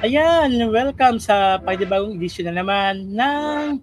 Ayan, welcome sa panibagong edisyon na naman ng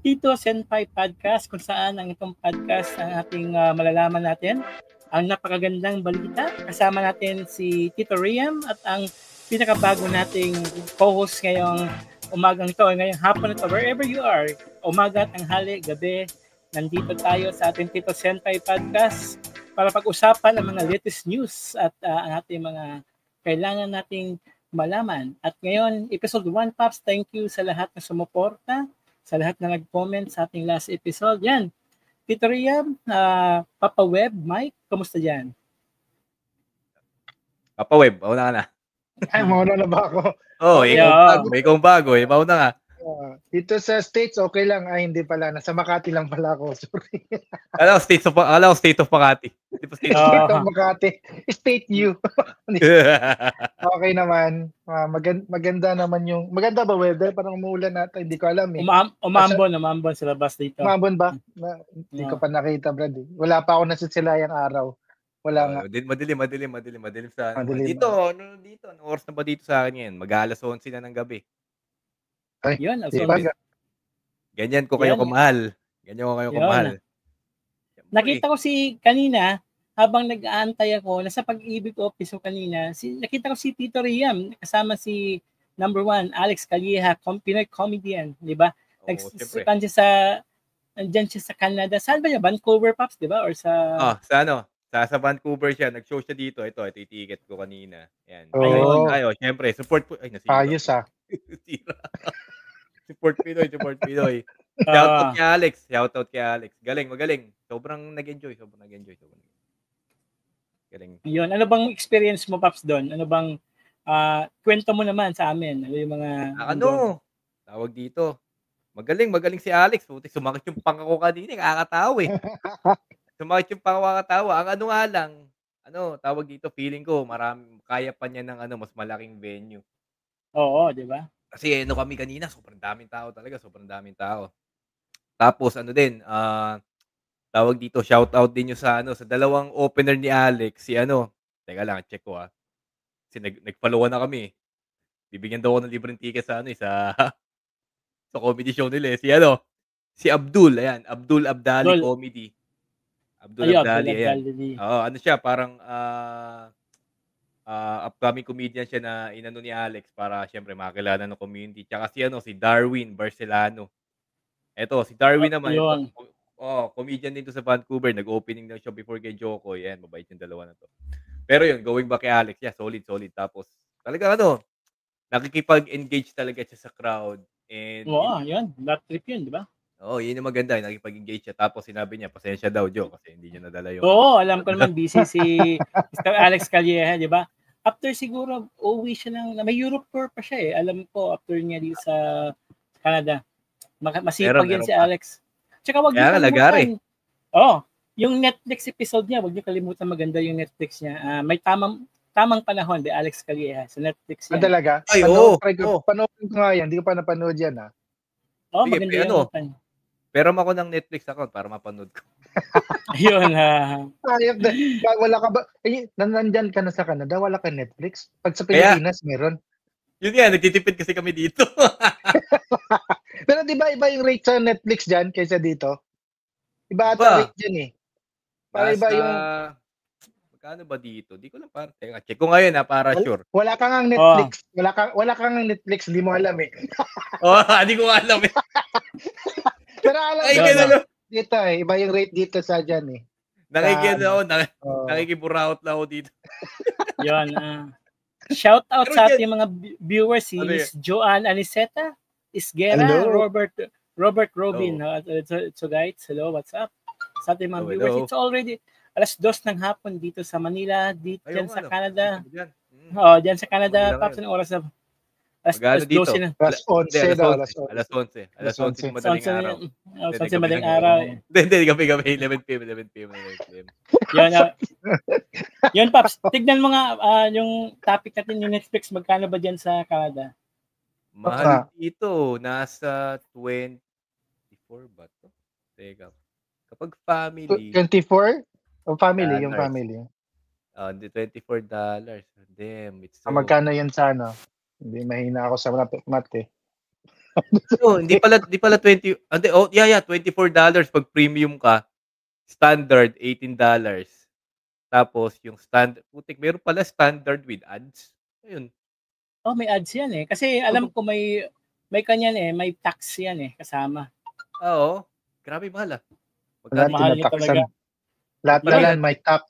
Tito Senpai Podcast, kung saan ang itong podcast ang ating malalaman natin ang napakagandang balita. Kasama natin si Tito Riam at ang pinakabago nating co-host ngayong umagang ito, ngayong hapon ito, wherever you are, umaga, tanghali, gabi, nandito tayo sa ating Tito Senpai Podcast para pag-usapan ang mga latest news at ang ating mga kailangan nating malaman. At ngayon, episode 1, Pops, thank you sa lahat na sumuporta, sa lahat na nag-comment sa ating last episode. Yan, Tito Riam, Papa Web, Mike, kamusta dyan? Papa Web, mauna ka na. Ay, mauna na ba ako? Ikaw bago, mauna ka. Dito sa States, okay lang. Ay, hindi pala. Nasa Makati lang pala ako. Sorry. State of Makati. State of Makati. State U. Okay naman. Maganda naman yung... Maganda ba weather? Parang umuulan nata. Hindi ko alam eh. Umambon sa labas dito. Umambon ba? Hindi ko pa nakita, Brad. Wala pa ako nasisilayang araw. Wala nga. Madilim sa... Dito, anong oras na ba dito sa akin yan? Mag-alas 11 na ng gabi. Ay, yun, ganyan ko kayo kamahal. Nakita ko kanina, habang nag-aantay ako, nasa Pag-ibig office ko kanina, nakita ko si Tito Riam, kasama si number 1, Alex Calleja, Pinoy comedian, di ba? Nandiyan siya sa Canada. Saan ba niya? Vancouver, Pops, di ba? Or sa... Sa Vancouver siya. Nag-show siya dito. Ito yung ticket ko kanina. Yan. Ayun. Siyempre, support po. Ay, nasira. Ayos Support Pinoy. Shoutout kay Alex. Magaling. Sobrang nag-enjoy. Galing. Yun. Ano bang experience mo, Pops, doon? Ano bang kwento mo naman sa amin? Ano yung mga... Tawag dito. Magaling si Alex. Sumakit yung pangako kanina. Kakatawa eh. Sumakit yung pangako. Ang nga lang, tawag dito, feeling ko, kaya pa niya ng mas malaking venue. Oo, di ba? Kasi kami kanina, sobrang daming tao. Tapos tawag dito, shoutout din yung sa dalawang opener ni Alex, teka lang, check ko Kasi nag-followan na kami. Bibigyan daw ako ng libreng ticket sa sa comedy show nila si Abdul, Abdul Abdali Comedy. Abdul Abdali, ayan. Oo, siya, parang upcoming comedian siya na inano ni Alex para syempre makilala ng community. Tsaka si Darwin Barcelano. Eto, si Darwin naman, comedian dito sa Vancouver. Nag-opening ng show before kay Joko. Yan, mabait yung dalawa na to. Pero yun, going back kay Alex, solid. Tapos, talaga nakikipag-engage talaga siya sa crowd. And, yun. That trip yun, di ba? Yun yung maganda. Nakikipag-engage siya. Tapos sinabi niya, pasensya daw, Joe, kasi hindi niya nadala yung... alam ko naman, busy si Mr. Alex Calleja, di ba? After siguro, uwi siya may Europe tour pa siya eh. Alam ko, after niya dito sa Canada. Masipag yan si Alex. Tsaka wag niyo kalimutan. Yung Netflix episode niya, wag niyo kalimutan, maganda yung Netflix niya. May tamang panahon, Alex Calleja sa Netflix yan. Talaga? Panoorin ko nga yan. Hindi ko pa napanood yan maganda yan. Pero ako ng Netflix account para mapanood ko. Ayun wala ka ba? Nandyan ka na sa Canada, wala ka Netflix? Pag sa Pilipinas, meron. Yun yan, nagtitipid kasi kami dito. Pero di ba iba yung rate sa Netflix dyan kaysa dito? Iba ata rate dyan eh. Para iba yung... magkano ba dito? Di ko lang para teka, check ko ngayon para sure. Wala kang ang Netflix. Wala kang ang Netflix, di mo alam eh. Di ko alam eh. Pero alam Ay, dito iba yung rate dito sa dyan eh. Nakikiburaot lang ako dito. Yun. Shout out sa ating mga viewers, si Joanne Aniceta, Isguera, Robert Robin. So guys, hello, what's up? Sa ating mga viewers, it's already 2:00 ng hapon dito sa Manila, dyan sa Canada. Dyan sa Canada, Paps, anong oras na? Alas 12 na. Alas 11 madaling araw. 11 madaling araw. Hindi, gabi, 11 p.m. Yun, Paps, tignan mo nga yung topic natin, yung Netflix, magkano ba dyan sa Canada? Mahal dito, nasa 24 ba to? Teka. Kapag family. 24? O family, yung family. $24. Damn, it's so... magkano yun sa ano? Hindi, mahina ako sa math eh. Hindi pala 20. $24 pag premium ka. Standard, $18. Tapos, yung standard, meron pala standard with ads. Ayun. May ads yan eh. Kasi alam ko may kanyan eh, may tax yan eh, kasama. Oo. Grabe mahal ah. Mahal niya talaga. Lahat na lang may tax.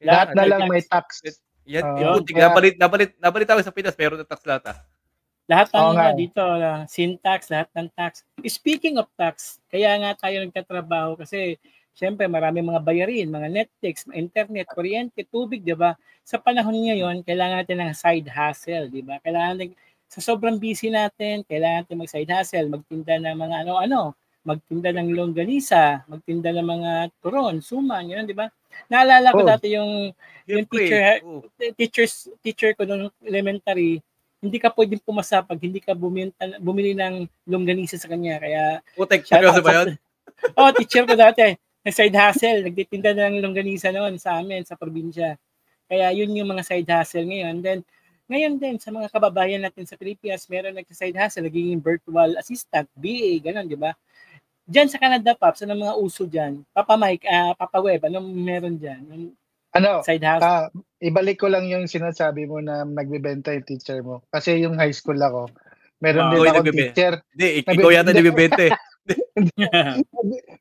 Lahat na lang may tax. Yan, nabalit ako sa Pinas, meron na tax lahat ah. Lahat ng dito, sin tax, lahat ng tax. Speaking of tax, kaya nga tayo nagtatrabaho kasi syempre maraming mga bayarin, mga Netflix, internet, kuryente, tubig, di ba? Sa panahon ngayon, kailangan natin ng side hustle, di ba? Kailangan natin, sa sobrang busy natin, kailangan natin mag-side hustle, magtinda ng mga ano-ano, magtinda ng longganisa, magtinda ng mga turon, suman, yun, di ba? Naalala ko dati yung teacher ko nung elementary, hindi ka pwedeng pumasa pag hindi ka bumili ng longganisa sa kanya. Kaya seryoso ba yun? Teacher ko dati. Side hustle, nagtitinda ng longganisa noon sa amin, sa probinsya. Kaya yun yung mga side hustle ngayon. Then, ngayon din, sa mga kababayan natin sa Pilipinas, meron nagsa-side hustle, nagiging virtual assistant, BA, gano'n, di ba? Diyan sa Canada, Pops, anong mga uso dyan? Papa Mike, Papa Web, anong meron dyan? Side hustle? Ibalik ko lang yung sinasabi mo na nagbibenta yung teacher mo. Kasi yung high school ako, meron din ako teacher. Hindi, ikaw yata nagbibenta eh.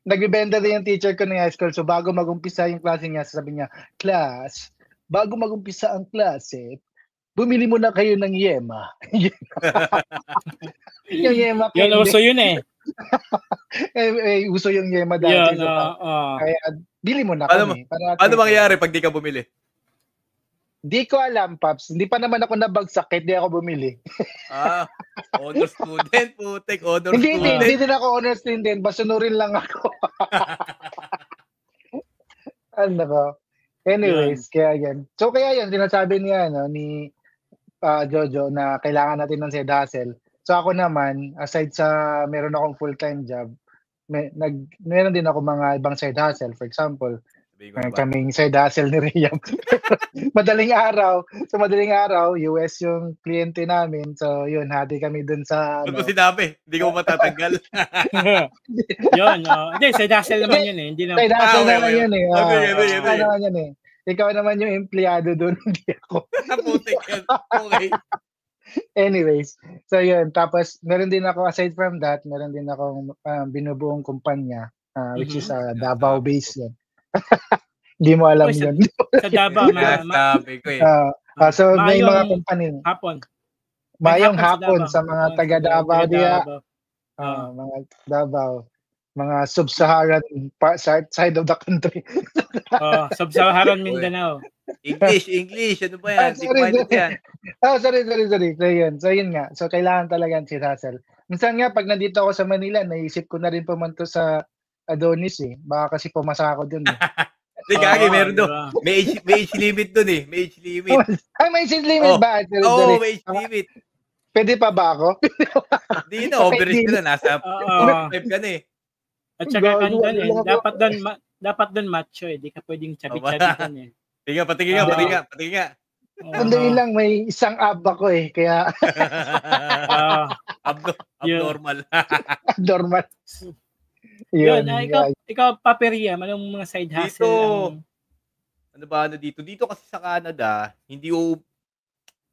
Nagbibenta din yung teacher ko ng high school. So bago mag-umpisa yung klase niya, sabi niya, class, bago mag-umpisa ang klase, bumili muna kayo ng yema. Yung yema. Yun, uso yun eh. Uso yung yema dati. Kaya bili mo na kami. Paano mangyayari pag di ka bumili? Di ko alam, Paps. Hindi pa naman ako nabagsak, hindi ako bumili. Honor student, putik, honor student. Hindi din ako honor student, basunurin lang ako. Ano ko? Anyways, kaya yan. So kaya yan, sinasabi niya, ni Jojo na kailangan natin ng side hustle. So ako naman, aside sa meron akong full-time job, meron din ako mga ibang side hustle. For example, kaming side hustle ni Riam. madaling araw, US yung kliyente namin. So yun, hati kami dun sa... Ba't mo sinabi? Hindi ko matatanggal. Yun, hindi, side hustle naman yun eh. Side hustle naman yun eh. Okay. Ikaw naman yung empleyado dun, hindi ako. Putik yan. Okay. Anyways, so yun. Tapos, meron din ako, aside from that, meron din akong binubuong kumpanya, which is Davao-based yan. Hindi mo alam yun. Sa Davao, sabi ko eh. So, may mga kumpanya. Mayong hapon sa mga taga Davao diya. Mga Davao. Mga sub-Saharan side of the country. Sub-Saharan Mindanao. English. Ano ba yan? Sorry. So yun nga. So kailangan talaga si Russell. Minsan nga, pag nandito ako sa Manila, naisip ko na rin pumunta sa Adonis eh. Baka kasi pumasa ako dun eh. Hindi kagi, meron doon. May age limit doon eh. May age limit. May age limit ba? May age limit. Pwede pa ba ako? Hindi na, overage ka na. Nasa 5 ka na eh. At saka doon eh. Dapat doon macho eh. Di ka pwedeng chabi-chabi doon eh. Patingin nga. Kundi lang, may isang ab ako eh. Kaya... abnormal. Abnormal. Yun, ikaw, Paperiam, anong mga side hustle? ano dito. Dito kasi sa Canada, hindi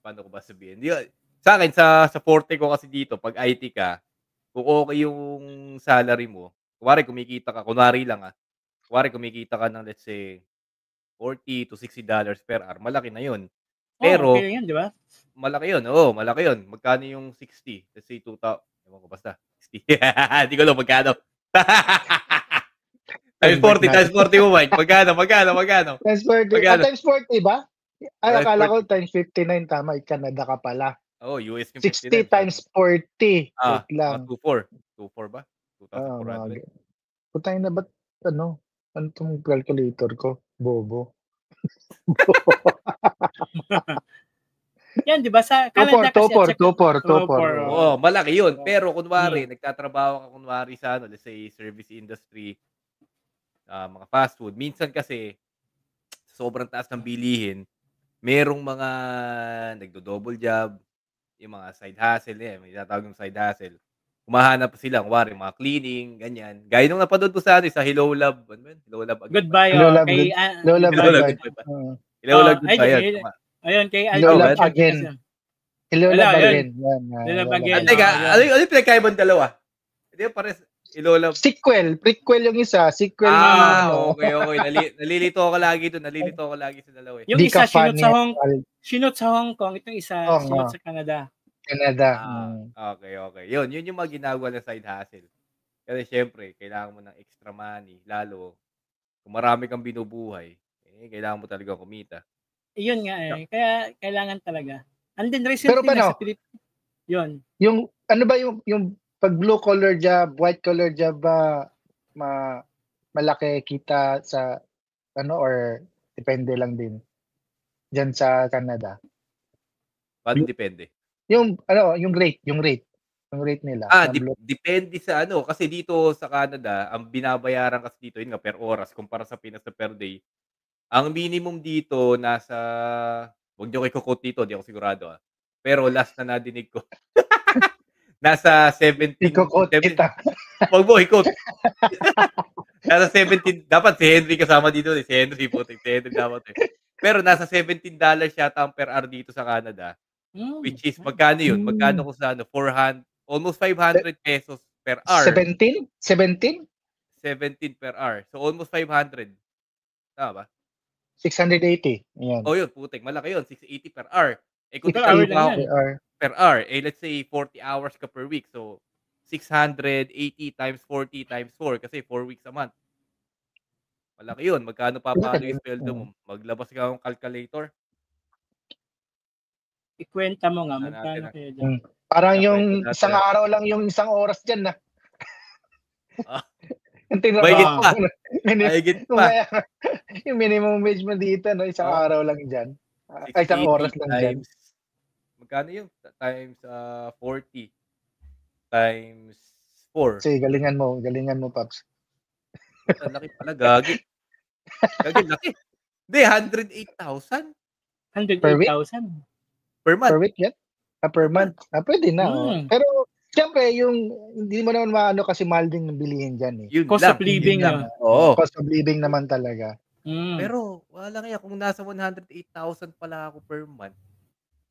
paano ko ba sabihin? Hindi, sa akin, sa forte ko kasi dito, pag IT ka, kung okay yung salary mo, kunwari lang kumikita ka ng let's say $40 to $60 per hour, malaki na yun. Okay Pero, yan, di ba? malaki yun, oo, malaki yun. Magkano yung 60? Let's say 2,000, ewan ko basta, 60. Hindi ko alam magkano. times 40, times 40 mo, Mike. Magkano? Times 40. Magkano? Times 40 ba? Ay, Times akala ko 40. times 59. Tama, Canada ka pala. US yung 60 59. times 40. Wait Mga lang. 2,400. 2,400 ba? 2,400. Putay na ba't ano tong calculator ko? Bobo. Yan, di ba? Sa Canada kasi at 2,400. Oo, malaki yun. Pero kunwari, nagtatrabaho ka kunwari sa let's say service industry, mga fast food. Minsan kasi, sobrang taas ng bilihin, merong mga nagdo-double job, yung mga side hustle, may tinatawag yung side hustle. Humahanap sila, kunwari, mga cleaning, ganyan. Gaya nung napanood ko sa Hello Love, ano yun? Hello Love Again. Goodbye. Hello Love Kay, Hello Love Hello Love Goodbye. Goodbye. Hello Love Goodbye. Ayun, kay Hello Love Alvin Again. Hello Wala, Love yun. Again. Yan. Hello Love Again. Teka, ano yung pinagkaibang dalawa? Hindi yung pares, Hello Love. Sequel. Prequel yung isa. Sequel yung ano. Okay. Nalilito ako lagi doon. Nalilito ako lagi sa dalawa. Yung Di isa, ka funny. sinot sa Hong Kong. Itong isa, sinot sa Canada. Okay. Yun yung mga ginagawa ng side hustle. Kasi syempre, kailangan mo ng extra money. Lalo, kung marami kang binubuhay, kailangan mo talaga kumita. Yun nga eh. Kaya kailangan talaga. And then recently, Pero paano? sa Pilipinas, yun. Yung, ano ba yung pag blue collar job, white collar job ba, malaki kita sa, or depende lang din dyan sa Canada? Paano depende? Yung rate nila. Depende sa kasi dito sa Canada, ang binabayaran kasi dito, yun nga, per oras, kumpara sa Pinas na per day. Ang minimum dito nasa, wag niyo kayo quote dito, di ako sigurado pero last na nadinig ko, nasa 17. Iko-quote kita. Wag mo i-quote. Nasa 17, dapat si Henry kasama dito, si Henry dapat Pero nasa $17 yata ang per hour dito sa Canada. Which is, magkano yun? Magkano ko sa 400, almost 500 pesos per hour. 17? 17 per hour. So, almost 500. Tama ba? 680. Yan. Yun, putik. Malaki yun. 680 per hour. Kung per hour lang per hour, let's say 40 hours ka per week. So, 680 times 40 times 4 kasi 4 weeks a month. Malaki yun. Magkano papalo yung sweldo mo? Maglabas ka ng calculator. Ikwenta mo nga, magkano kaya dyan? Parang yung isang araw lang yung isang oras dyan na. Mahigit pa. Yung minimum wage mo dito, isang araw lang dyan. Isang oras lang dyan. Magkano yung times 40 times 4? Sige, galingan mo, Paps. Laki pala, gagi. Laki. Hindi, 108,000. 108,000? Per month. Per week yan? Per month. Pwede na. Pero, siyempre, hindi mo naman maano kasi mahal din ng bilihin dyan. Cost of living. Cost of living naman talaga. Pero, wala kaya kung nasa 108,000 pala ako per month.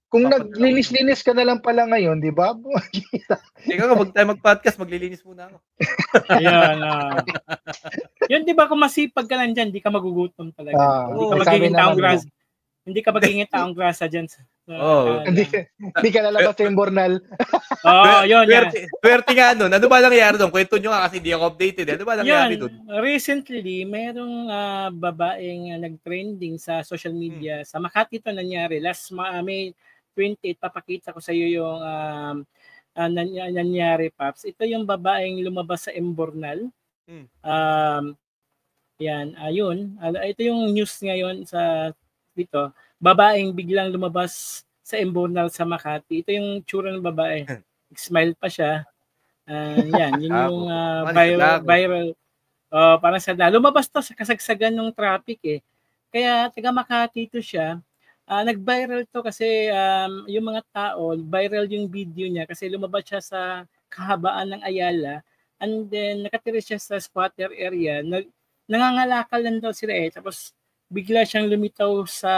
Kung naglinis-linis ka na lang pala ngayon, di ba? Ikaw nga, wag tayo mag-podcast, maglilinis muna ako. Ayan. Yun, di ba, kung masipag ka lang dyan, di ka magugutom talaga. Hindi ka magiging taong grasa dyan. Hindi ka lalabas sa Imbornal. Yun. Swerte nga nun. Ano ba nangyari doon? Kwento nyo nga kasi hindi ako updated. Ano ba nangyari doon? Recently, merong babaeng nag-trending sa social media. Sa Makati ito nangyari. Last May 28, papakita ko sa iyo yung nangyari, Paps. Ito yung babaeng lumabas sa Imbornal. Ayun. Ito yung news ngayon sa dito. Babaeng biglang lumabas sa Imbornal sa Makati. Ito yung tsura ng babae. Smile pa siya. Yun yung viral. Parang sa lumabas to sa kasagsagan ng traffic Kaya taga Makati to siya. Nag-viral to kasi yung mga tao, viral yung video niya kasi lumabas siya sa kahabaan ng Ayala and then nakatira siya sa squatter area. Nangangalakal lang daw sila tapos bigla siyang lumitaw sa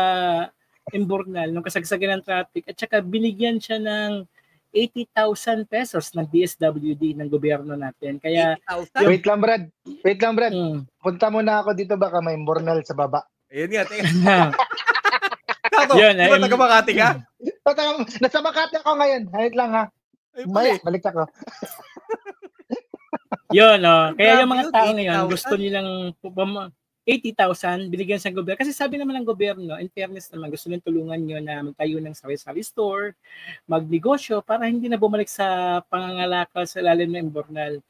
Imbornal nung kasagsagan ng traffic at saka binigyan siya ng 80,000 pesos ng DSWD ng gobyerno natin. Kaya 80,000? Wait lang, Brad. mm, Punta muna ako dito, baka may Imbornal sa baba. Ayun nga, teka. Kako, Yun, di ba taga Makati ka? Nasa Makati ako ngayon. Hayit lang ha. Ay, Maya, pali. balik ako. yun, kaya Grabe yung mga yun, tao ngayon 80,000. gusto nilang 80,000 binigyan sa gobyerno. Kasi sabi naman ng gobyerno, in fairness naman, gusto nilang tulungan nyo na magtayo ng sari-sari store, magnegosyo para hindi na bumalik sa pangangalakal sa ilalim ng Imbornal.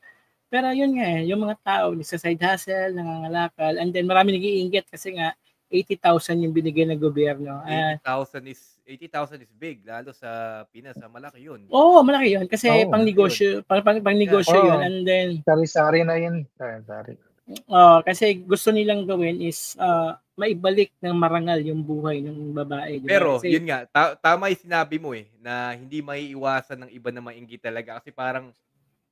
Pero yun nga, yung mga tao, sa side hustle, nangangalakal, and then marami nag-iinggit kasi nga 80,000 yung binigay ng gobyerno. 80,000 is big, lalo sa Pinas, malaki yun. Oo, malaki yun kasi Oo, pang-negosyo, pang-negosyo Yeah. yun, Oo. and then Sari-sari na yun. Sari. kasi gusto nilang gawin is maibalik ng marangal yung buhay ng babae. Diba? Pero, Kasi, yun nga, tama yung sinabi mo na hindi maiiwasan ng iba na mainggit talaga kasi parang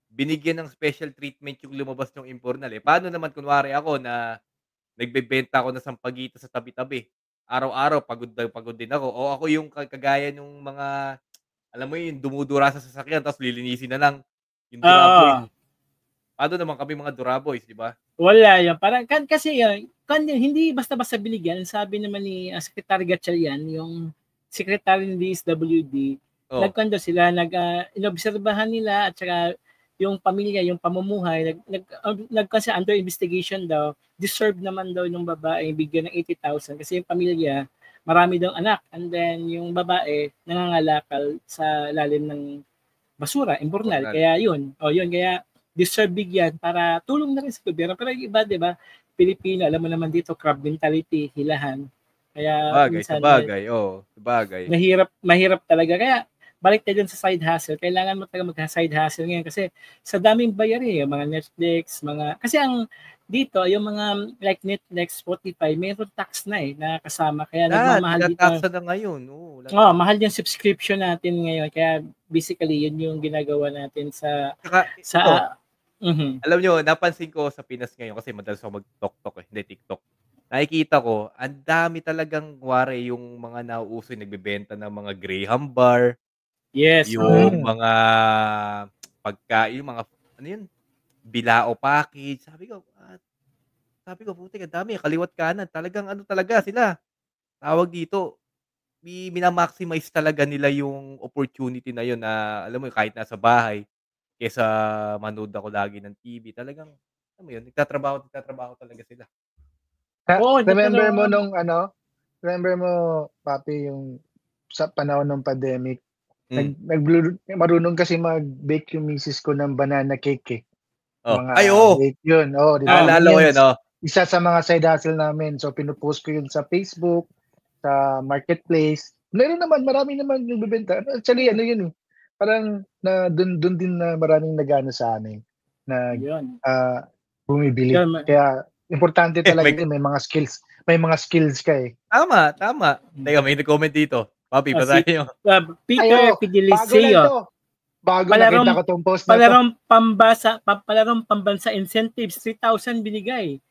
binigyan ng special treatment yung lumabas ng Imbornal eh. Paano naman kunwari ako na nagbebenta ako ng sampagita sa tabi-tabi. Araw-araw pagod din ako. O ako yung kagaya nung mga, alam mo yun, dumudura sa sasakyan tapos lilinisin na lang yung Duraboys. Paano naman kami mga Duraboys, di ba? Wala yan. Parang, kasi hindi basta-basta binigyan. Sabi naman ni Secretary Gatchalian, yung secretary ng DSWD, nagkanda sila, inobserbahan nila at saka yung pamilya, yung pamumuhay, kasi under investigation daw, deserve naman daw ng babae bigyan ng 80,000 kasi yung pamilya, marami daw anak, and then yung babae, nangangalakal sa lalim ng basura, Imbornal. Kaya yun, kaya deserve bigyan para tulong na rin sa gobyerno. Pero yung iba, di ba, Pilipino, alam mo naman dito, crab mentality, hilahan. Kaya sabagay. Mahirap talaga. Kaya balik tayo dun sa side hustle. Kailangan mo talaga mag-side hustle ngayon kasi sa daming bayar yung mga Netflix, kasi ang dito, yung mga like Netflix, Spotify, mayroon tax na na kasama. Kaya nagmamahal dito. Tax na ngayon. Mahal yung subscription natin ngayon. Kaya basically, yun yung ginagawa natin sa alam nyo, napansin ko sa Pinas ngayon kasi madalas ako mag-TikTok hindi TikTok. Nakikita ko, ang dami talagang yung mga nauuso yung nagbebenta ng mga Graham bar. Yes. Yung mga pagkain, yung mga, ano yun, bilao package. Sabi ko, putik, ang dami, kaliwat kanan. Talagang talaga sila. Tawag dito, minamaximize talaga nila yung opportunity na yun na, alam mo kahit nasa bahay, kesa manood ako lagi ng TV. Talagang, alam mo yun, nagtatrabaho talaga sila. Remember mo, Papi, yung sa panahon ng pandemic, marunong kasi mag-bake yung misis ko ng banana cake Bake yun. Di ba? Naalala ko yun, Isa sa mga side hustle namin. So, pinupost ko yun sa Facebook, sa marketplace. Marami naman nagbebenta. Actually, yun parang doon din na maraming nagano sa amin na bumibili. Kaya importante talaga may mga skills. May mga skills ka eh. Tama. Teka, may nag-comment dito. Papi, basahin nyo. Peter Fideliseo. Bago nakita ko tong post na to. Palarong pambansa incentives, 3,000 binigay.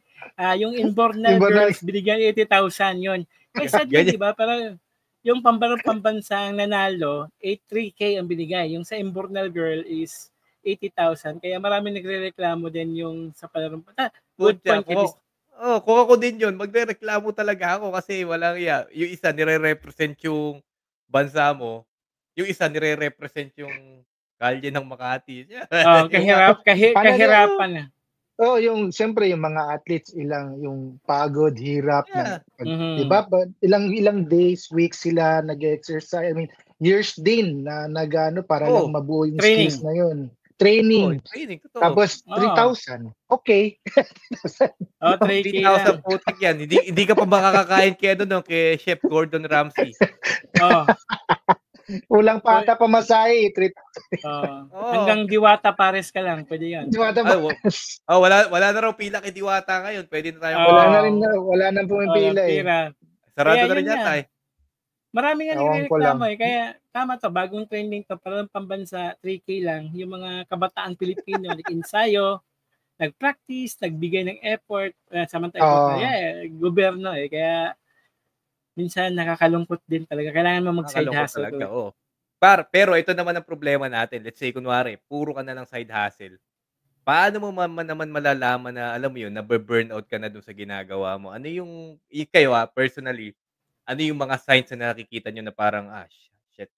Yung Imbornal girls binigyan 80,000 yun. Kaya di ba? Para yung pambansang nanalo, 3K ang binigay. Yung sa Imbornal girl is 80,000. Kaya marami nagrereklamo din yung sa palarong. Good point. Kung ako din yun, magrereklamo talaga ako kasi walang yung isa nire-represent yung bansa mo, yung isa nire-represent yung kalye ng Makati. Kahirapan na. Yung siyempre yung mga athletes yung pagod, hirap diba? Ilang days, weeks sila nag-exercise. I mean, years din na nagano para lang mabuo yung skills na yun. Training. Tapos 3,000. Okay. 3,000 putik yan. Hindi ka pa makakakain kay Chef Gordon Ramsay. Ulang pata pamasahe, 3,000. Hanggang Diwata Pares ka lang, pwede yan. Diwata Pares. Wala na raw pila kay Diwata ngayon. Pwede na tayo. Wala nang pumipila Sarado na rin yata Marami nga nireklamo kaya tama to, bagong trending to, parang pambansa 3K lang, yung mga kabataan Pilipino nag-ensayo, nag-practice, nagbigay ng effort, samantala gobyerno kaya minsan nakakalungkot din talaga. Kailangan mo mag-side Nakakalungkot hustle. talaga, oo. Pero ito naman ang problema natin. Let's say kunwari, puro ka na ng side hustle. Paano mo naman malalaman na alam mo yun, nabu-burnout ka na dun sa ginagawa mo? Ano yung kayo, personally, ano yung mga signs na nakikita niyo na parang, shit,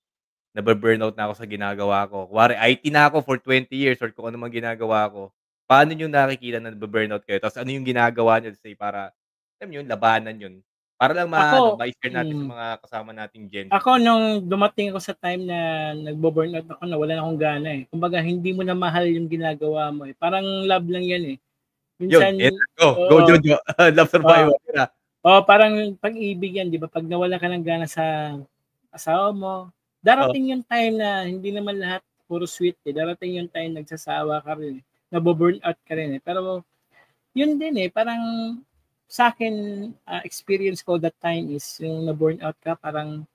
nabu-burnout na ako sa ginagawa ko? Kunwari IT na ako for 20 years or kung ano man ginagawa ko. Paano niyo nakikita na nabu-burnout kayo? Tapos ano yung ginagawa niyo, say, para alam mo yun, labanan yun? Para lang Ako, ma-share natin sa mga kasama nating Gen Z. ako nung dumating ako sa time na nagbo-burnout ako, nawalan akong gana Kumbaga hindi mo na mahal yung ginagawa mo Parang love lang yan Minsan, Yun, go Jojo. Love Survivor. Parang pag-ibig yan, di ba? Pag nawala ka ng gana sa asawa mo, darating yung time na hindi naman lahat puro sweet Darating yung time nagsasawa ka rin Nabo-burnout ka rin Pero yun din parang sa akin, experience ko that time is yung na-burnout ka, parang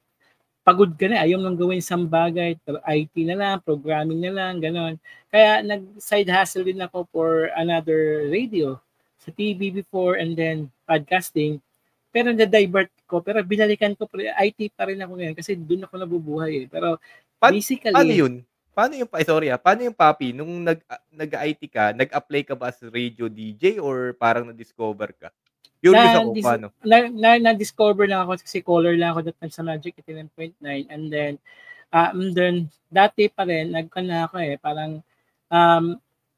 pagod ka na, ayaw nang gawin isang bagay, IT na lang, programming na lang, gano'n. Kaya nag-side hustle din ako for another radio sa TV before and then podcasting. Pero na-divert ko, pero binalikan ko, IT pa rin ako ngayon kasi doon ako nabubuhay Pero basically... Paano yung Papi, nung nag-IT ka, nag-apply ka ba as radio DJ or parang na-discover ka? Curious ako, paano? Na-discover lang ako kasi caller lang ako that time sa Magic 89.9 and then dati pa rin nagkana ako parang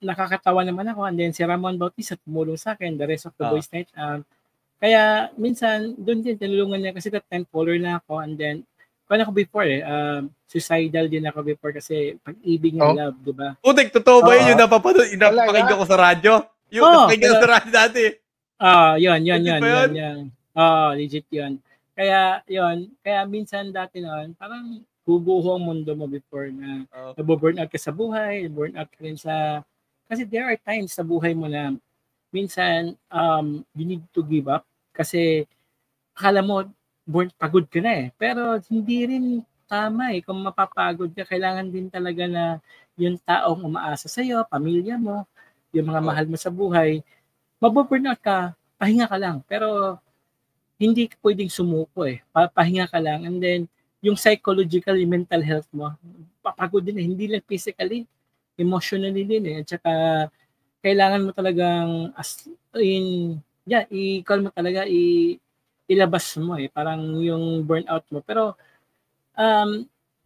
nakakatawa naman ako and then si Ramon Bautista tumulong sa akin, the rest of the boys night kaya minsan doon din tinulungan niya kasi that time caller lang ako and then kung ako before suicidal din ako before kasi pag-ibig ng love, di ba? Utek, totoo ba yun? Yung napapakinggan ko sa radyo? Yung napakinggan ko sa radyo dati. Yun. Legit yun. Kaya minsan dati noon, parang guguho ang mundo mo before na nabu-burnout ka sa buhay, burnout ka rin sa... Kasi there are times sa buhay mo na minsan you need to give up kasi akala mo pagod ka na Pero hindi rin tama Kung mapapagod ka, kailangan din talaga na yung taong umaasa sa'yo, pamilya mo, yung mga mahal mo sa buhay, mabu-burnout ka, pahinga ka lang. Pero hindi ka pwedeng sumuko pahinga ka lang. And then, yung psychological, yung mental health mo, papagod din hindi lang physically, emotionally din At saka, kailangan mo talagang, i-call mo talaga, ilabas mo parang yung burnout mo. Pero,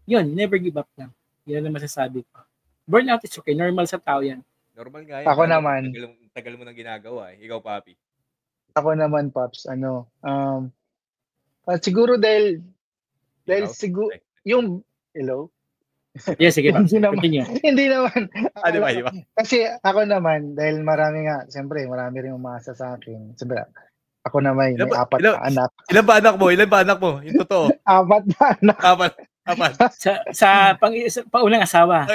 yun, never give up lang. Yan ang masasabi ko. Burnout is okay, normal sa tao yan. Normal nga yan. Ako naman. Tagal mo nang ginagawa Ikaw, Papi. Ako naman, Pops, siguro dahil siguro, yung, hello? Yes, sige. Hindi naman. Di ba? Kasi ako naman, dahil siyempre, marami rin umasa sa akin. Siyempre, ako naman, may 4 na anak. Ilan ba anak mo? Yung totoo. 4 na anak. 4. sa paunang asawa.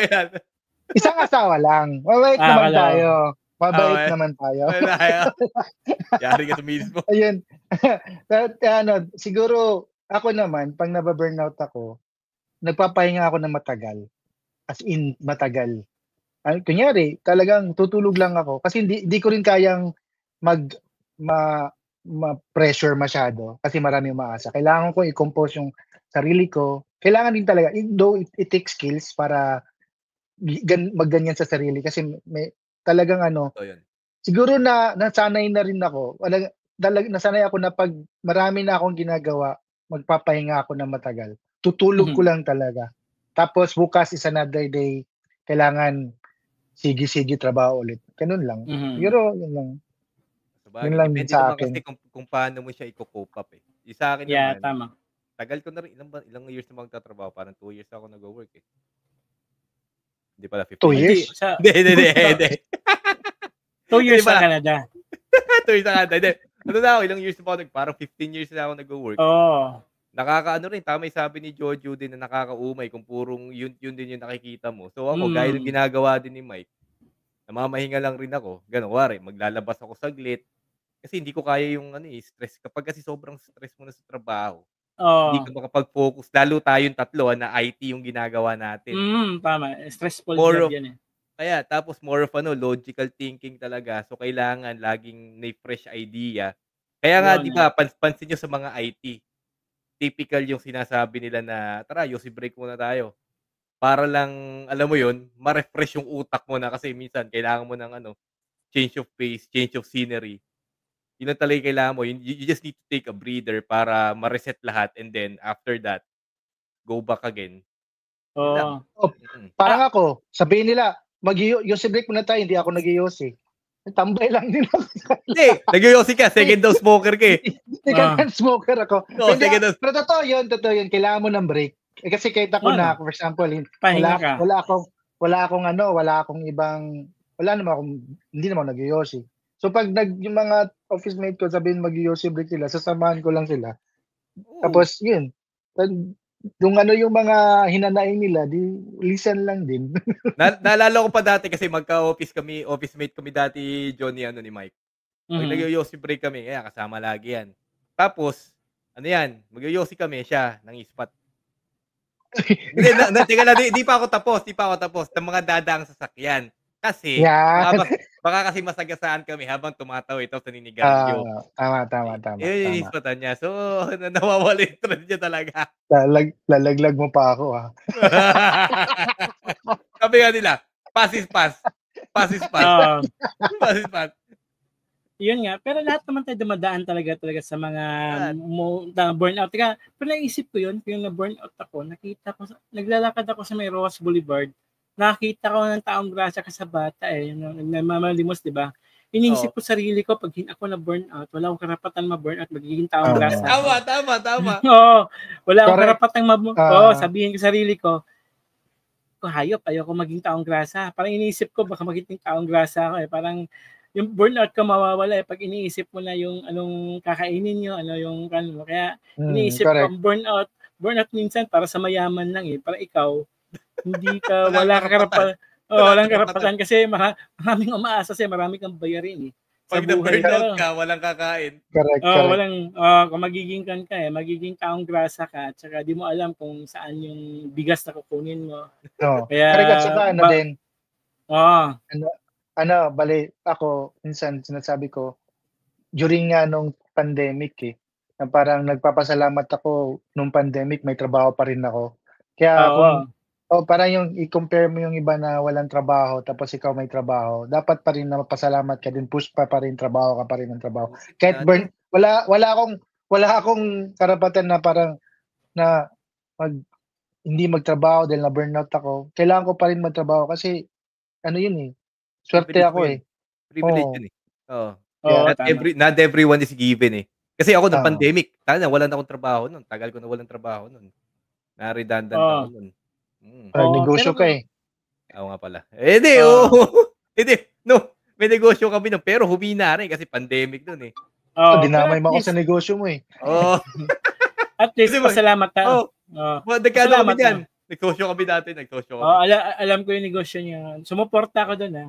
Isang asawa lang. Mabait naman tayo. Naman tayo. Yari ka mismo. Ayun. Siguro, ako naman, pag nababurnout ako, nagpapahinga ako ng matagal. As in, matagal. Kunyari, talagang tutulog lang ako. Kasi hindi ko rin kayang ma-pressure masyado. Kasi marami umaasa. Kailangan ko i-compose yung sarili ko. Kailangan din talaga, though it takes skills para magganyan sa sarili. Kasi may talagang siguro nasanay na rin ako. Nasanay ako na pag marami na akong ginagawa, magpapahinga ako ng matagal. Tutulog ko lang talaga. Tapos bukas is another day, kailangan sige trabaho ulit. Ganun lang. Siguro yun lang. Yun lang sa akin. Kasi kung paano mo siya i-cope up Sa akin naman, tama. Tagal ko na rin, ilang years na magtatrabaho, parang 2 years ako nag-work Hindi pala 15 years. Hindi. 2 years sa Canada. 2 years sa Canada. Hindi. Ilang years na pa ako, parang 15 years na ako nag-work. Nakakaano rin, tama yung sabi ni Jojo din na nakakaumay kung purong yun din yung nakikita mo. So ako, gaya ng ginagawa din ni Mike, namamahinga lang rin ako. Ganun, wari, maglalabas ako saglit. Kasi hindi ko kaya yung stress. Kapag kasi sobrang stress mo na sa trabaho, hindi ka makapag-focus. Lalo tayong tatlo na IT yung ginagawa natin. Tama. Stressful job yan Kaya tapos more of logical thinking talaga. So, kailangan laging may fresh idea. Kaya nga 'di Yun, ba pansin niyo sa mga IT, typical yung sinasabi nila na, "Tara yosi break muna tayo." Para lang alam mo yun, ma-refresh yung utak mo na kasi minsan kailangan mo ng change of pace, change of scenery. Yun lang talaga yung kailangan mo. You just need to take a breather para ma-reset lahat and then after that, go back again. Yun lang. oo. Oh, Mm. parang ako, sabihin nila, yosi break muna tayo, hindi ako nag-yosi. Tambay lang din ako. Hindi, nag-yosi ka, second daw smoker ka eh. Hindi ka smoker ako. Oo, Hindi, second dose. pero totoo yun. Kailangan mo ng break. Kasi kahit ako Ano? for example, Pahinga ka. wala akong ibang, hindi naman ako nag-yosi. So pag yung mga office mate ko sabihin mag-yosi break sila, sasamahan ko lang sila. Oo. Tapos yun, yung yung mga hinanain nila, di listen lang din. Naalala ko pa dati kasi office mate kami dati, Johnny, ni Mike. Pag nag-yosi break kami, kaya kasama lagi yan. Tapos, mag-yosi kami, siya, nang ispat. Hindi, teka lang, di pa ako tapos. Ng mga dadaang sasakyan. Kasi, baka kasi masagasaan kami habang tumatawid tapos naninigarilyo. Tama. Yun yung inispatan niya. So, nawawala yung trend niya talaga. Lalaglag mo pa ako, ha? Sabi nga nila, pass is pass. Pass is pass. Pass is pass. Yun nga, pero lahat naman tayo dumadaan talaga sa mga burnout. Teka, pero naisip ko yun, yung na-burnout ako, naglalakad ako sa may Ross Boulevard, nakita ko ng taong grasya ka sa bata nagmamalimos, di ba? Iniisip ko sarili ko, pag ako na-burnout, wala akong karapatan ma-burnout, magiging taong grasya. Tama. Oo, wala akong karapatan sabihin ko sarili ko, hayop, ayoko maging taong grasa. Parang iniisip ko, baka maging taong grasa ako Parang, yung burnout ka mawawala pag iniisip mo na yung anong kakainin nyo, yung kaya iniisip ko burnout minsan para sa mayaman lang para ikaw hindi ka walang karapatan kasi maraming umaasa sa'yo, marami kang bayarin pag na-burnout ka, walang kakain. Correct. Kung magiging magiging taong grasa ka at saka di mo alam kung saan yung bigas na kukunin mo. Kaya correct, saka din. Bali, ako, minsan sinasabi ko, during nga nung pandemic na parang nagpapasalamat ako nung pandemic, may trabaho pa rin ako. Kaya parang yung i-compare mo yung iba na walang trabaho, tapos ikaw may trabaho, dapat pa rin na mapasalamat ka din, push pa rin, trabaho ka pa rin ng trabaho. Kahit wala akong karapatan na parang na hindi magtrabaho dahil na burnout ako. Kailangan ko pa rin magtrabaho kasi swerte ako Privilege yun Oo. Not Tama. everyone is given Kasi ako ng pandemic, wala na akong trabaho nun. Tagal ko na walang trabaho nun. Na-redundant ako nun. Negosyo ka Oo nga pala. Hindi, Hindi, may negosyo kami nun, pero humina rin kasi pandemic nun dinamay mo ako sa negosyo mo Oo. At least pasalamat ka. Nagkano kami yan. Nagsosyo kami dati. Alam ko yung negosyo niya. Sumuporta ako doon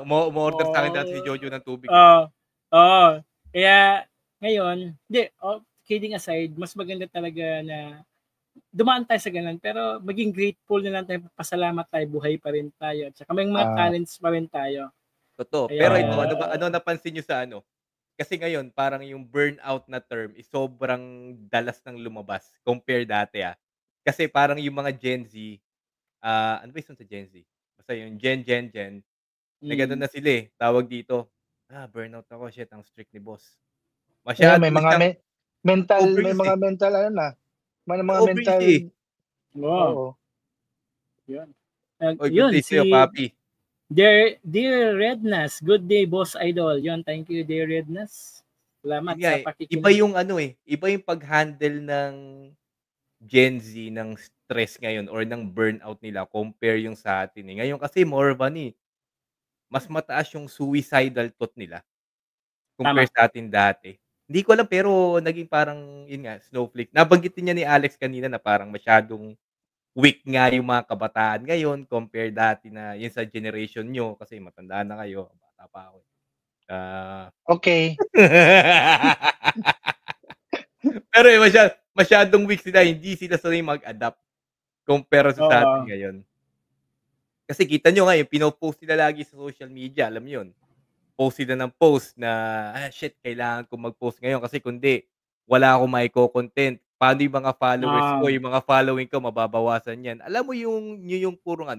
Mo-order sa akin dati si Jojo ng tubig. Kaya ngayon, kidding aside, mas maganda talaga na dumaan tayo sa ganun, pero maging grateful na lang tayo, pasalamat tayo, buhay pa rin tayo, at saka may mga talents pa rin tayo. Totoo. Pero ito, ano napansin nyo sa Kasi ngayon, parang yung burnout na term is sobrang dalas ng lumabas compare dati Kasi parang yung mga Gen Z, ano ba yung sa Gen Z? Basta yung Gen, na gano'n na sila tawag dito, burnout ako, shit, ang strict ni boss. Masyado may mga mental, may mga mental, may mga mental. Oo. Yun. Good day sa'yo, Papi. Dear Rednas, good day, Boss Idol. Yun, thank you, Dear Rednas. Salamat sa pakikinig. Iba yung iba yung pag-handle ng Gen Z ng stress ngayon or ng burnout nila compare yung sa atin Ngayon kasi more of mas mataas yung suicidal thought nila compare sa atin dati. Hindi ko alam pero naging parang yun nga snowflake. Nabanggit din niya ni Alex kanina na parang masyadong weak nga yung mga kabataan ngayon compare dati na yun sa generation nyo kasi matanda na kayo, bata pa ako. Okay. Pero masyadong weak sila, hindi sila sanay mag-adapt compare sa atin ngayon. Kasi kita nyo nga yung pinopost nila lagi sa social media, alam mo yun? Post sila ng post na, shit kailangan kong mag-post ngayon kasi kundi wala akong maiko-content. Paano yung mga followers ko, Ah, yung mga following ko mababawasan yan. Alam mo yung purong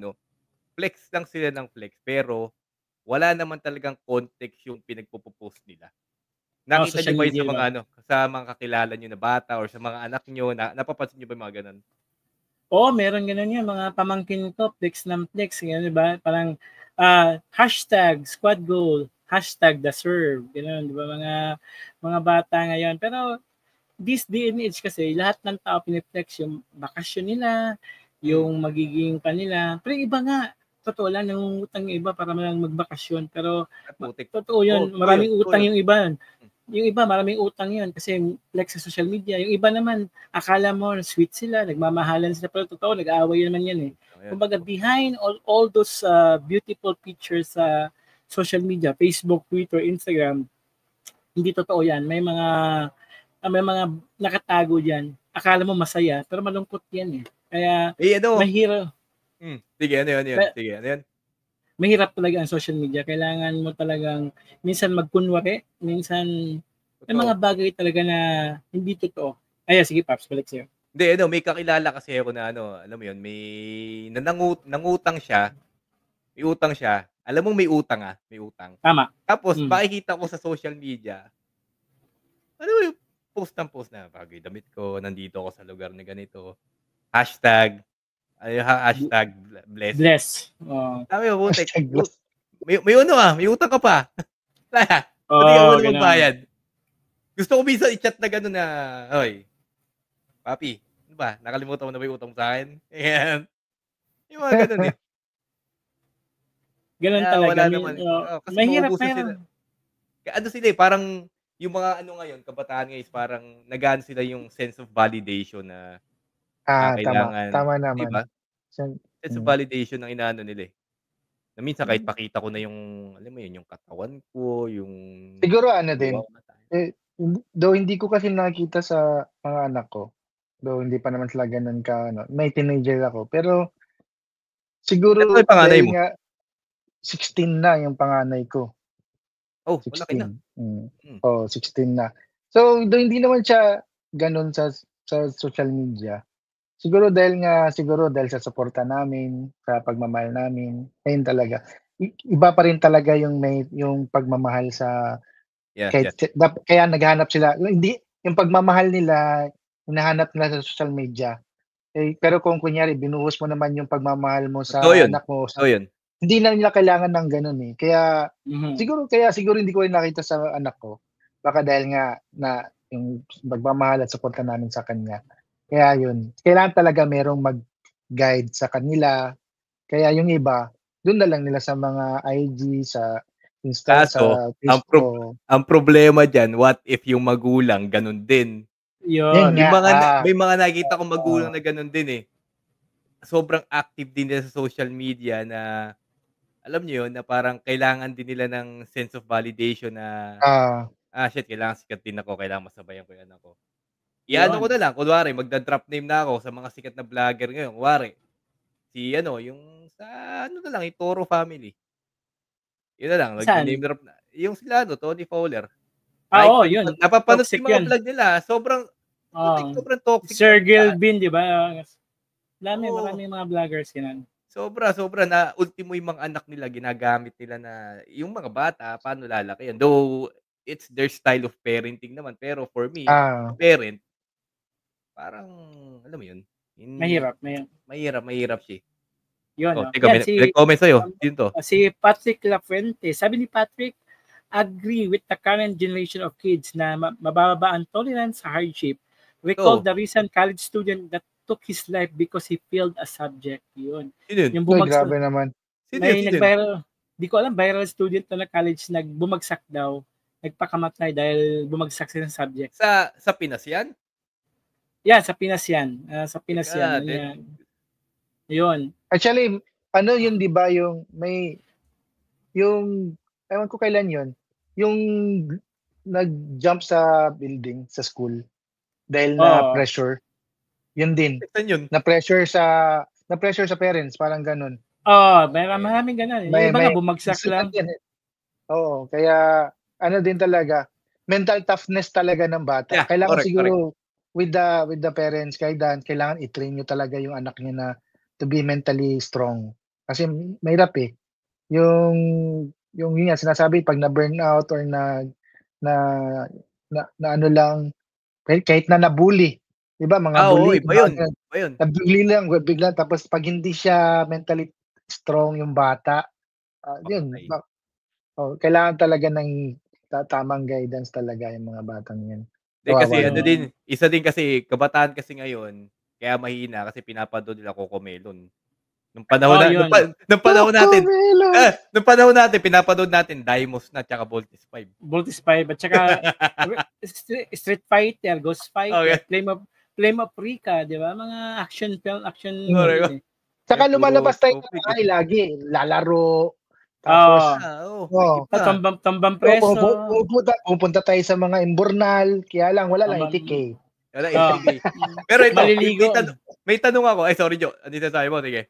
flex lang sila ng flex pero wala naman talagang context yung pinagpo-post nila. Nakita niyo social ba yun media, sa di mga ba? sa mga kakilala niyo na bata or sa mga anak niyo napapansin niyo ba yung mga gano'n? Oo, meron gano'n yan, mga pamangkin ko, flex ng flex, gano'n, di ba? Parang, hashtag squad goal, hashtag the serve, gano'n, di ba? Mga bata ngayon. Pero, this day and age kasi, lahat ng tao piniflex yung bakasyon nila, Hmm, yung magiging kanila. Pero iba nga, totoo lang, nangungutang yung iba para lang magbakasyon. Pero, putik. totoo Oo, yun, totoo yun, maraming totoo utang yun. yung iba. Hmm, Yung iba, maraming utang yun kasi like sa social media. Yung iba naman, akala mo sweet sila, nagmamahalan sila, pero totoo, nag-aaway naman yan eh. ayun. Kumbaga, behind all those beautiful pictures sa social media, Facebook, Twitter, Instagram, hindi totoo yan. May mga nakatago diyan. Akala mo masaya, pero malungkot yan eh. Kaya, Eh, ano mahirap, sige ano yun? Sige ano yun? mahirap talaga ang social media. Kailangan mo talagang minsan magkunwari, minsan may mga Totoo. bagay talaga na hindi totoo. Ayan, sige Paps, balik sa'yo. Hindi may kakilala kasi ako na alam mo yun, may nangutang siya, may utang siya. Alam mong may utang, may utang. Tama. Tapos Mm. makikita ko sa social media, alam mo yung post ng post na, "Bago yung damit ko, nandito ako sa lugar na ganito." Hashtag, hashtag blessed. Bless. Oh. Sabi ko, "Putik, Hashtag blast. may may utang ka pa. Pati ka Oo, muna ganun. magbayad." Gusto ko minsan i-chat na gano'n na, "Hoy, papi, ano ba, nakalimutan mo na ba yung utang mo sa'kin?" Ayan, yung mga gano'n, eh. Ganun Kaya talaga. wala naman kasi Mahirap, mauubusan mahirap. sila. Ano sila, parang yung mga ngayon, kabataan ngayon is parang nag-aano sila yung sense of validation na, Tama. kailangan Tama 'di naman. ba? Sen Sense of hmm. validation ang inaano nila, eh. Na minsan kahit pakita ko na yung, alam mo yun, yung katawan ko, yung Siguro ano din, jowa ko though hindi ko kasi nakikita sa mga anak ko, though hindi pa naman sila gano'n may teenager ako. Pero ilan taon siguro yung panganay dahil mo? nga 16 na yung panganay ko, Oh, malaki na. 16, Hmm, oo 16 na. So, though hindi naman siya gano'n sa social media, siguro dahil sa suporta namin, sa pagmamahal namin, ayun talaga. Iba pa rin talaga yung pagmamahal sa yes, kahit yes. kaya naghahanap sila hindi yung pagmamahal nila hinahanap nila sa social media. Pero kung kunyari binuhos mo naman yung pagmamahal mo Totoo sa yun, anak mo totoo yun. hindi na nila kailangan ng gano'n, eh. Mhm. Kaya siguro hindi ko rin nakita sa anak ko, baka dahil nga na yung pagmamahal at suporta namin sa kanya. Kaya yun, kailangan talaga merong mag-guide sa kanila, kaya yung iba, dun na lang nila sa mga IG, sa Kaso sa ang ang problema diyan, what if yung magulang gano'n din? yun Yun. nga, May mga nakikita akong magulang oo, na gano'n din, eh. Sobrang active din nila sa social media na, alam niyo yun, na parang kailangan din nila ng sense of validation na, shit kailangan sikat din ako, kailangan masabayan ko yung anak ko. I-ano ko Yun. na lang, kunwari magda-drop name na ako sa mga sikat na vlogger ngayon, kunwari si yung sa ano na lang, yung Toro family. Yun na lang, Saan? magne-name drop na yung sila Tony Fowler. Oo, Nakikita ko yun. napapanood ko Toxic yung mga yun. vlog nila, putik Oo. sobrang toxic Sir ng Gilbin, di ba? oo. Maraming mga vloggers ganun. Sobra na ultimo yung mga anak nila ginagamit nila na yung mga bata paano lalakihan. Though it's their style of parenting naman, pero for me, as a ah, parent, parang alam mo yun, Mahirap, mahirap. mahirap siya, eh. Yun, Oh, no? teka Yan, may nag-comment sa'yo, um, sino 'to? si Patrick Lafuente. Sabi ni Patrick, agree with the current generation of kids na mababa ang tolerance sa hardship. Recall Ito, the recent college student that took his life because he failed a subject. Yun. sino yun? Yung uy bumagsak, grabe naman. may Sino yun? nag-viral, di ko alam, viral student na college nagbumagsak daw, nagpakamatay dahil bumagsak sa subject. Sa Pinas yan? Yan, sa Pinas yan. Sa Pinas Teka yan. natin, Yan. Yun. Actually, ano yun 'di ba yung ewan ko kailan yun, yung nag-jump sa building sa school dahil Oo. na-pressure, yun din. saan yun? Na-pressure sa parents parang gano'n. maraming ganun. Yung May iba nga may bumagsak lang. yan, eh. Oo, kaya ano din talaga, mental toughness talaga ng bata. Yeah, Kailangan correct. siguro with the parents, kailangan i-train niyo talaga yung anak niyo na to be mentally strong. Kasi mahirap, eh. Yung yun nga sinasabi 'pag na-burnout or na na na ano lang, kahit na na-bully, 'di ba mga Oo, bully, iba mga yun, ganun, iba yun. na-bully lang bigla tapos 'pag hindi siya mentally strong yung bata, yun Patay. kailangan talaga ng tamang guidance talaga yung mga batang yan. Hindi kasi Kawawa ano naman. din, isa din kasi kabataan kasi ngayon, kaya mahina kasi pinapanood nila Cocomelon. Nung panahon na Yun. nung panahon natin pinapanood natin Daimos na tsaka Voltes 5. Voltes 5 at saka Street Fighter, Ghost Fighter, Okay. Flame of Rika, 'di ba? Mga action film, action Correct. yun, eh. Tsaka Eh, puro lumalabas tayo ng topic, bahay lagi, lalaro, tapos Tambang Preso. pupunta tayo sa mga imburnal, kaya lang wala lang itik, eh. Wala itik, eh. Pero ito, Maliligo. may tanong ako. Ay, sorry, Jo. Ano sabi mo? Sige.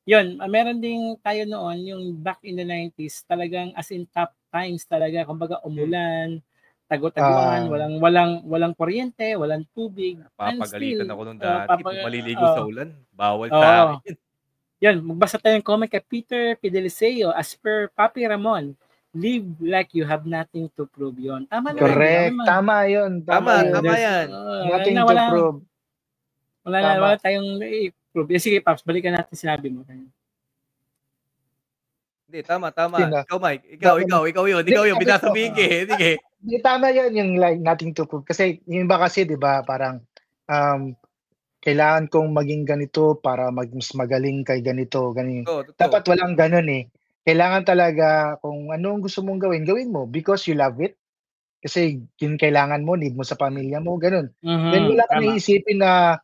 Yun, meron ding tayo noon, yung back in the 90s, talagang as in top times talaga. Kumbaga umulan, tagu-taguan, walang kuryente, walang tubig. Papagalitan ako nung dati. Pag maliligo sa ulan, bawal sa akin. Yan, magbasa tayo ng comment kay Peter Fideliseo as per Papi Ramon. Live like you have nothing to prove yun. Tama naman. Correct. Tama yun. Tama yan. Nothing to prove. Wala tayong i-prove. Sige, Paps, balikan natin sinabi mo. Hindi, tama. Ikaw, Mike. Ikaw yun. Binasabihin ka, eh. Sige. Hindi, tama yun, yung like nothing to prove. Kasi yung iba kasi, di ba, parang kailangan kong maging ganito para mas magaling kay ganito. Dapat walang ganun, eh. Kailangan talaga kung anong gusto mong gawin mo because you love it. Kasi yun kailangan mo, need mo sa pamilya mo, ganun. Then wala kang iisipin na,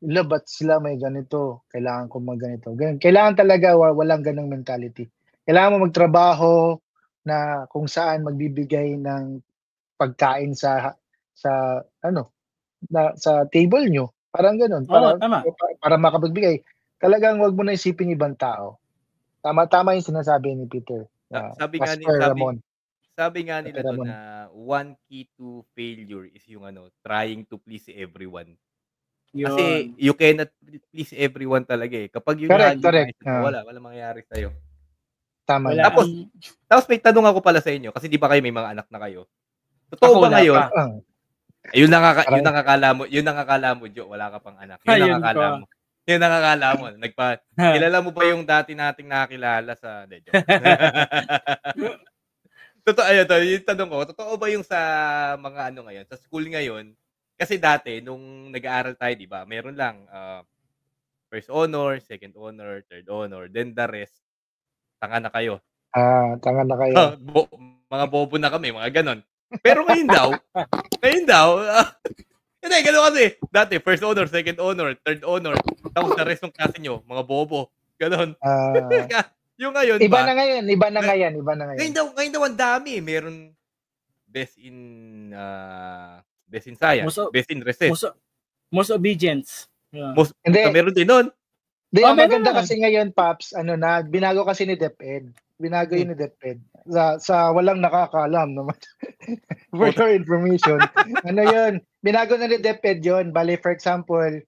ba't sila may ganito? Kailangan ko ganito. Ganun. Kailangan talaga walang ganung mentality. Kailangan mo magtrabaho na kung saan magbibigay ng pagkain sa table nyo. Parang ganun. Para makapagbigay. Talagang wag mo na isipin ibang tao. Tama yung sinasabi ni Peter. Sabi nga nila doon na one key to failure is yung trying to please everyone. Kasi you cannot please everyone talaga, eh. Kapag yun correct. Wala mangyayari sa'yo. Tama. Tapos may tanong ako pala sa inyo kasi di ba kayo may mga anak na kayo? Totoo ba ngayon? Yun ang akala mo, Jo, wala ka pang anak. Yun ang akala mo. Kilala mo ba yung dati nating nakilala sa Totoo, yung tanong ko, totoo ba yung sa mga ngayon, sa school ngayon? Kasi dati, nung nag-aaral tayo, di ba, meron lang first honor, second honor, third honor, then the rest, tanga na kayo. Tanga na kayo. Mga bobo na kami, mga ganon. Pero ngayon daw, hindi, gano'n kasi. Dati, first honor, second honor, third honor, tapos the rest ng klase nyo, mga bobo. Ganon. Yung ngayon iba na ngayon. Ngayon daw ang dami. Meron best in science, best in research. Most obedience. Meron din nun. Maganda kasi ngayon, Paps, binago kasi ni DepEd. Binago yun ni DepEd. Sa walang nakakaalam naman. For your information. Yun? Binago na ni DepEd yun. Bale, for example,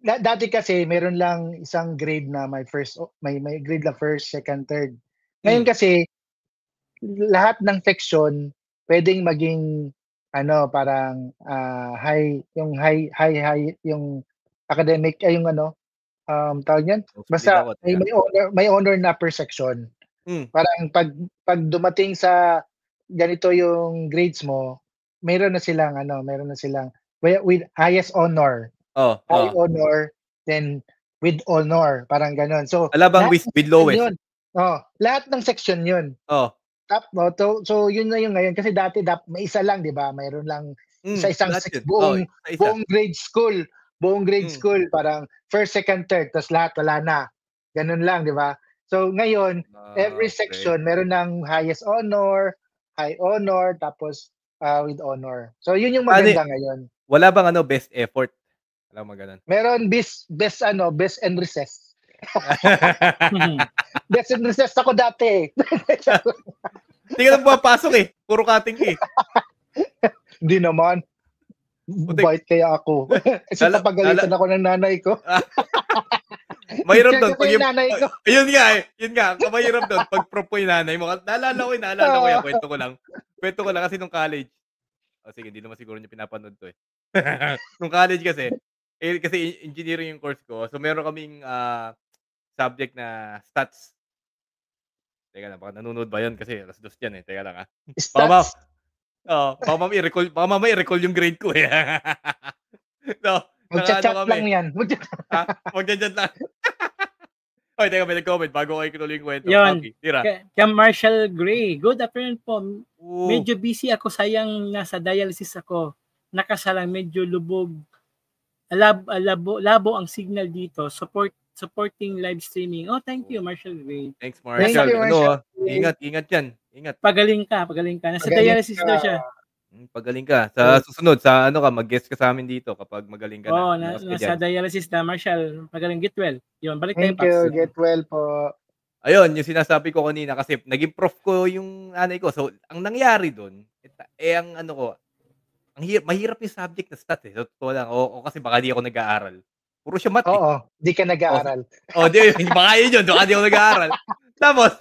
dati kasi meron lang isang grade na may grade lang first, second, third. Ngayon kasi lahat ng section pwedeng maging parang high yung academic tawag niyan. Basta may honor na per section. Parang pag dumating sa ganito yung grades mo, meron na silang with highest honor. High honor, then with honor, parang ganon. So, alabang with lowest. Yun. Lahat ng section yun. So yun na yung ngayon. Kasi dati may isa lang, di ba? Mayroon lang isang buong grade school. Buong grade school, parang first, second, third, tapos lahat wala na. Ganun lang, di ba? So ngayon, every section meron ng highest honor, high honor, tapos with honor. So yun yung maganda ngayon. Wala bang best effort? Wala mo ganun. Meron best and recess. Best in recess ako dati. Hindi ka lang pumapasok eh. Puro cutting eh. Hindi naman. Bait kaya ako. Kasi papagalitan ako ng nanay ko. Mahirap doon. Pag yung nanay ko. Yun nga eh. Yun nga. Mahirap doon. Pag prop ko yung nanay mo. Naalala ko yan. Kwento ko lang kasi nung college. Sige, hindi naman siguro niya pinapanood to eh. Nung college kasi engineering yung course ko. So meron kaming subject na stats. Teka lang, baka nanonood ba yun? Kasi alas 2 yan eh. Teka lang Stats? Baka mamaya i-recall yung grade ko eh. So, magchat-chat lang yan. Magchat-chat lang. Oy, teka, may nag-comment bago kayo kinuloy yung kwento. Yun. Tira. Kaya Marshall Gray. Good afternoon po. Medyo busy ako. Sayang nasa dialysis ako. Nakasalang medyo lubog. Labo ang signal dito. Supporting live streaming. Oh, thank you, Marshall Gray. Thanks, Marshall. Thank you, Marshall. Ingat yan. Ingat. Pagaling ka. Nasa dialysis daw siya. Pagaling ka. Sa susunod, mag-guest ka sa amin dito kapag magaling ka na. Nasa dialysis na, Marshall. Pagaling, get well. Yun, balik Thank tayo. you, get well po. Ayun, yung sinasabi ko kanina kasi naging prof ko yung nanay ko. So, ang nangyari doon, mahirap yung subject na stats eh. So, totoo lang. O kasi baka di ako nag-aaral. Puro siya math eh. Oo, di ka nag-aaral. Baka yun yun. Baka di ako nag-aaral. Tapos,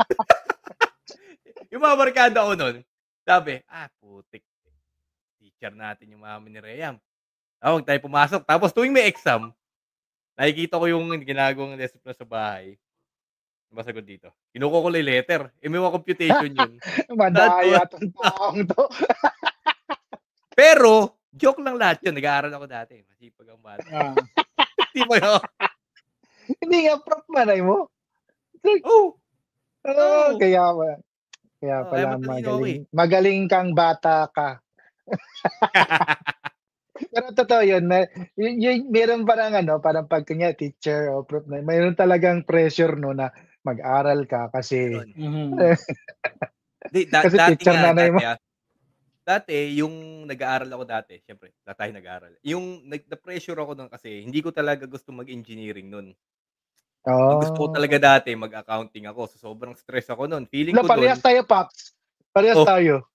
yung mga barkada ko nun, sabi, putik. Teacher natin yung mami ni Reyam. Huwag tayo pumasok. Tapos tuwing may exam, nakikita ko yung ginagawang lesson na sa bahay. Masagot dito. Kinukuha ko lang letter. May mga computation yun. Madaya itong taong to. Pero, joke lang lahat yun. Nag-aaral ako dati. Masipag ang bata. Hindi mo yun. Hindi nga prof manay mo. Kaya pala magaling kang bata ka. Pero totoo yun. Meron parang pag kanya teacher o prof na, mayroon talagang pressure no na mag-aral ka kasi kasi teacher nanay mo. Dati, yung nag-aaral ako dati, syempre, tayo nag-aaral. Yung na-pressure ako nun kasi hindi ko talaga gusto mag-engineering nun. Ang gusto ko talaga dati, mag-accounting ako. So, sobrang stress ako nun. Feeling ko parehas tayo, Paps. Parehas tayo.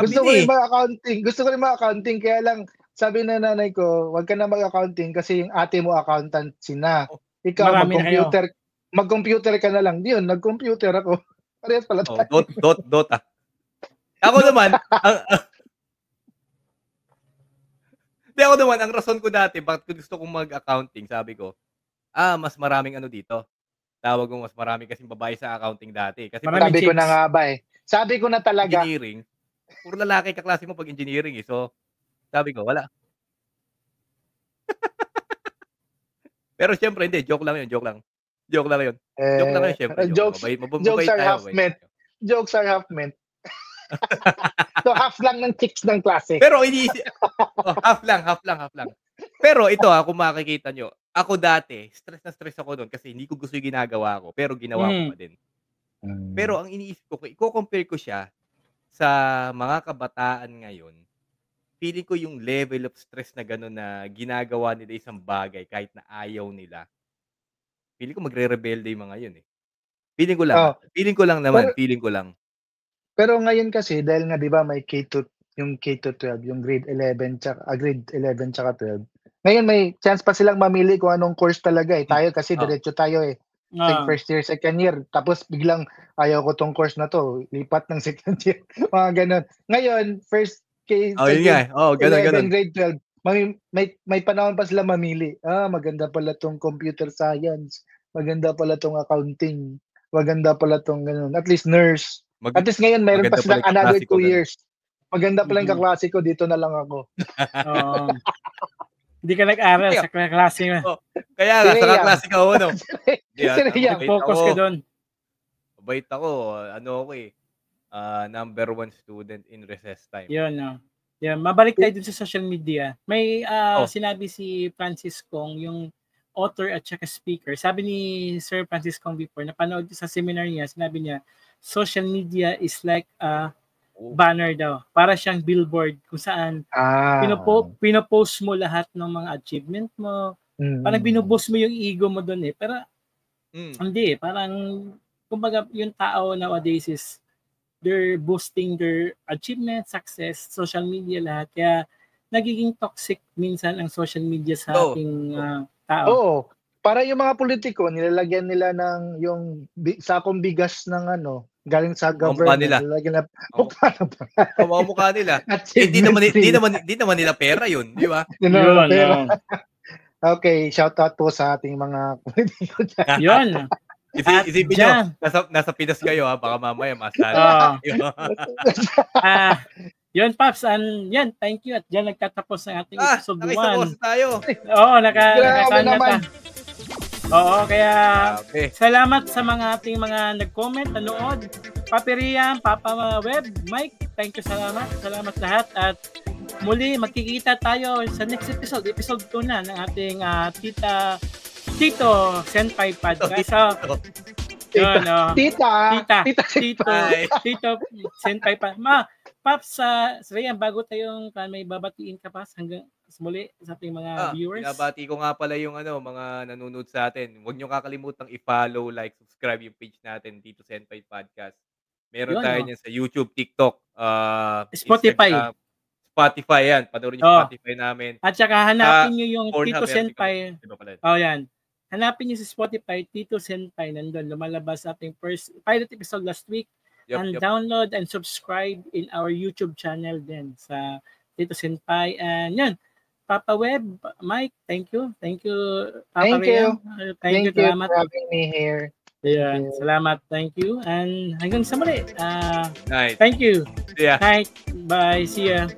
Gusto ko rin mag-accounting. Kaya lang, sabi na nanay ko, wag ka na mag-accounting kasi yung ate mo accountant sina. Ikaw, mag-computer ka na lang. Yun, nag-computer ako. Parehas pala tayo. Dota. Ako naman, ang rason ko dati, bakit gusto kong mag-accounting, sabi ko, mas maraming dito. Tawag mo, mas marami kasing babae sa accounting dati. Kasi sabi ko na nga ba eh. Sabi ko na talaga. Engineering, puro lalaki kaklase mo pag engineering eh. So, sabi ko, wala. Pero syempre, hindi. Joke lang yun. Joke lang yun, syempre. Jokes are half meant. Jokes are half meant. So, half lang ng chicks ng klase. Pero half lang. Pero ito kung makikita nyo, ako dati, stress na stress ako doon kasi hindi ko gusto yung ginagawa ko, pero ginawa ko pa din. Pero ang iniisip ko, i-compare ko siya sa mga kabataan ngayon, feeling ko yung level of stress na gano'n na ginagawa nila isang bagay kahit na ayaw nila. Feeling ko magre-rebelde yung mga yun eh. Feeling ko lang. Pero ngayon kasi, dahil nga, di ba, may yung K-12, yung grade 11 tsaka 12. Ngayon, may chance pa silang mamili kung anong course talaga eh. Tayo kasi, diretso tayo eh. First year, second year. Tapos, biglang, ayaw ko tong course na to. Lipat ng second year. Mga ganun. Ngayon, first ganun. Grade 12. May panahon pa sila mamili. Maganda pala tong computer science. Maganda pala tong accounting. Maganda pala tong ganun. At least nurse. At least ngayon, mayroon pa silang another 2 years. Maganda pala yung kaklase ko, dito na lang ako. Hindi ka nag-aral sa klase mo. Kaya nga, sa kaklase ka ako, no? Focus ka doon. Mabait ako. Number 1 student in recess time. Yun, no? Yeah, mabalik tayo dun sa social media. May sinabi si Francis Kong, yung author at saka speaker. Sabi ni Sir Francis Kong before, napanood sa seminar niya, sinabi niya, social media is like a banner daw. Para siyang billboard kung saan pinopost mo lahat ng mga achievement mo. Parang binuboost mo yung ego mo doon eh. Pero Hindi, parang kumbaga yung tao nowadays is they're boosting their achievement, success, social media lahat. Kaya nagiging toxic minsan ang social media sa ating tao. Oo. Para yung mga politiko, nilalagyan nila ng yung sakong bigas ng galing sa government. Nilalagyan na mga mukha nila. Hindi naman nila pera yun, di ba? Yun. Okay, shout out po sa ating mga politiko dyan. Yun. Isipin nyo, nasa Pinas kayo baka mamaya masala. Yun, Paps, yan, thank you. At dyan nagtatapos ang ating episode 1. Nakisapos tayo. Oo, nakasaan na ta. Oo, kaya salamat sa mga ating mga nag-comment, nanood. Papi Rian, Papa Web, Mike, thank you, salamat. Salamat lahat. At muli, magkikita tayo sa next episode 2 na ng ating Tito Senpai Podcast. Tito Senpai Podcast. Paps, Rian, bago tayong may babatiin ka pa hanggang muli sa ating mga viewers. Binabati ko nga pala yung mga nanonood sa atin. Huwag niyo kakalimutang i-follow, like, subscribe yung page natin, Tito Senpai Podcast. Meron tayo niyan sa YouTube, TikTok, Spotify. Spotify yan. Panoorin niyo Spotify namin. At saka hanapin niyo yung Tito Senpai. Oh, yan. Hanapin niyo sa Spotify, Tito Senpai. Nandun, lumalabas ating first pilot episode last week. Download and subscribe in our YouTube channel din sa Tito Senpai. And yan, Papa Web, Mike, thank you. Thank you, Papa Rian. Thank you for having me here. Ayan, salamat. Thank you. And hanggang sa muli. Night. Thank you. See ya. Night. Bye. See ya.